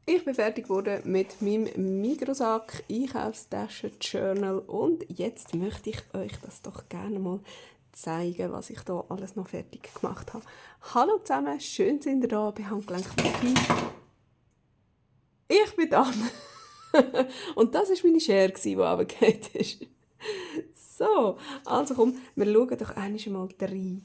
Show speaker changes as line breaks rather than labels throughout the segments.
Ich bin fertig geworden mit meinem Migros-Sack, Einkaufstaschen-Journal und jetzt möchte ich euch das doch gerne mal zeigen, was ich da alles noch fertig gemacht habe. Hallo zusammen, schön sind ihr da, bei Handgelenk Vicky. Ich bin da. Und das war meine Schere, die runtergefallen ist. So, also komm, wir schauen doch einmal rein.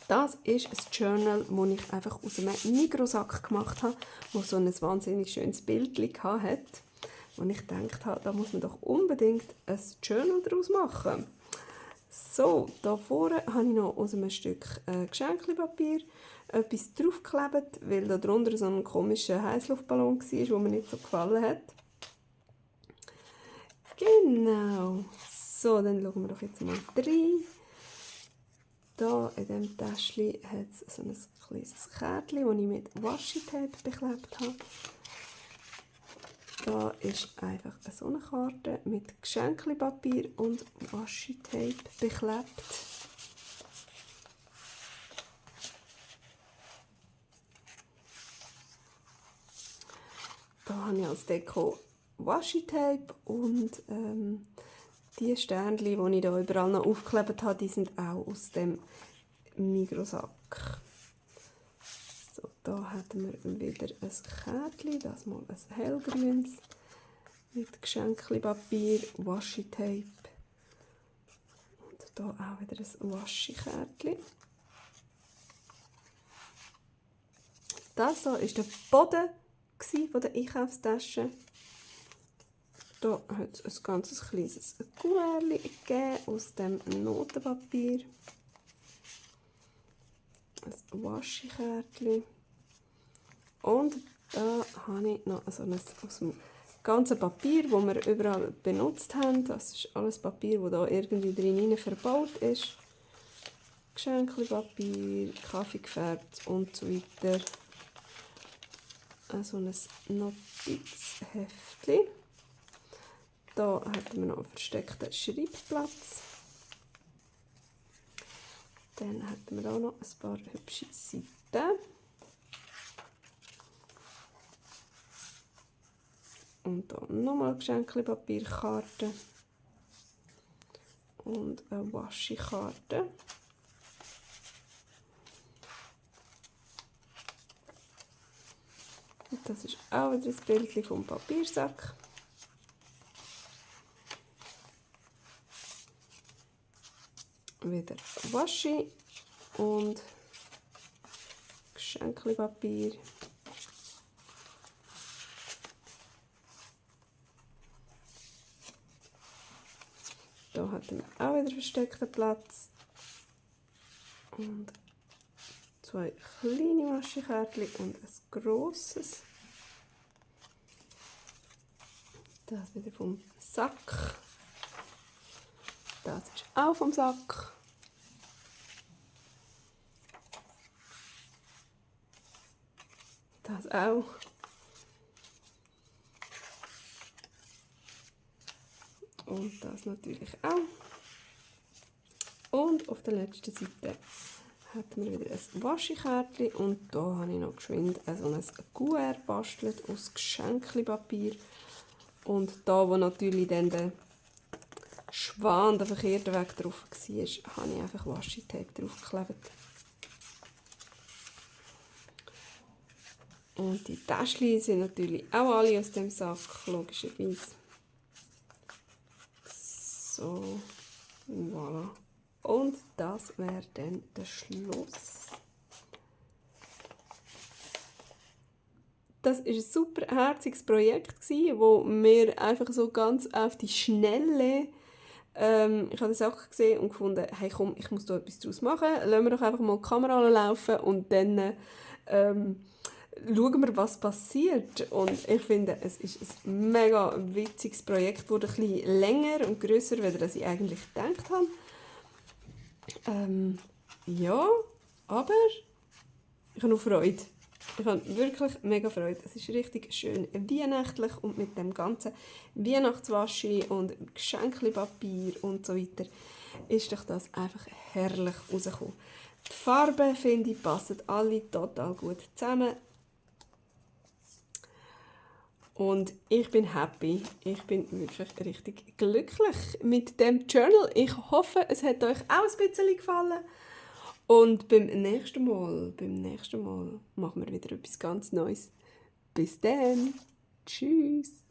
Das ist ein Journal, das ich einfach aus einem Migros-Sack gemacht habe, das so ein wahnsinnig schönes Bild hatte. Und ich gedacht habe, da muss man doch unbedingt ein Journal daraus machen. So, da vorne habe ich noch aus einem Stück Geschenkpapier etwas draufgeklebt, weil da drunter so ein komischer Heißluftballon war, der mir nicht so gefallen hat. Genau. So, dann schauen wir doch jetzt mal rein. Hier in diesem Täschchen hat es so ein kleines Kärtchen, das ich mit Washi-Tape beklebt habe. Da ist einfach so eine Karte mit Geschenkpapier und Washi-Tape beklebt. Da habe ich als Deko Washi-Tape und die Sternchen, die ich hier überall noch aufgeklebt habe, die sind auch aus dem Migros-Sack. So, da haben wir wieder ein Kärtchen, das mal ein hellgrünes mit Geschenkpapier, Washi-Tape und hier auch wieder ein Washi-Kärtchen. Das hier ist der Boden von der Einkaufstasche. Hier hat es ein ganz kleines Kuvert gegeben aus dem Notenpapier. Ein Washi-Kärtchen. Und da habe ich noch so ein aus dem ganzen Papier, das wir überall benutzt haben. Das ist alles Papier, das da irgendwie drin verbaut ist. Geschenkpapier, Kaffee gefärbt und so weiter. So ein Notizheftchen. Da haben wir noch einen versteckten Schreibplatz. Dann haben wir auch noch ein paar hübsche Seiten. Und hier nochmal Geschenkpapierkarte. Und eine Washi-Karte. Und das ist auch wieder ein Bild vom Papiersack. Wieder Washi und Geschenkpapier. Hier hatten wir auch wieder versteckten Platz. Und zwei kleine Washi-Kärtchen und ein grosses. Das wieder vom Sack. Das ist auch vom Sack. Das auch. Und das natürlich auch. Und auf der letzten Seite hat wir wieder ein Washi-Kärtchen und da habe ich noch geschwind so ein Kuvert gebastelt aus Geschenkpapier. Und da, wo natürlich dann der Schwan der verkehrte Weg drauf war, habe ich einfach Washi-Tape draufgeklebt. Und die Täschchen sind natürlich auch alle aus dem Sack, logischerweise. So, voilà. Und das wäre dann der Schluss. Das war ein super herziges Projekt, das mir einfach so ganz auf die Schnelle ich habe die Sache gesehen und gefunden, hey komm, ich muss da etwas daraus machen. Lassen wir doch einfach mal die Kamera laufen und dann schauen wir, was passiert. Und ich finde, es ist ein mega witziges Projekt. Es wurde ein bisschen länger und grösser, als ich eigentlich gedacht habe. Ja, aber ich habe noch Freude. Ich habe wirklich mega Freude. Es ist richtig schön weihnachtlich und mit dem ganzen Weihnachtswaschi und Geschenkpapier und so weiter ist doch das einfach herrlich rausgekommen. Die Farben, finde ich, passen alle total gut zusammen. Und ich bin happy. Ich bin wirklich richtig glücklich mit dem Journal. Ich hoffe, es hat euch auch ein bisschen gefallen. Und beim nächsten Mal machen wir wieder etwas ganz Neues. Bis dann. Tschüss.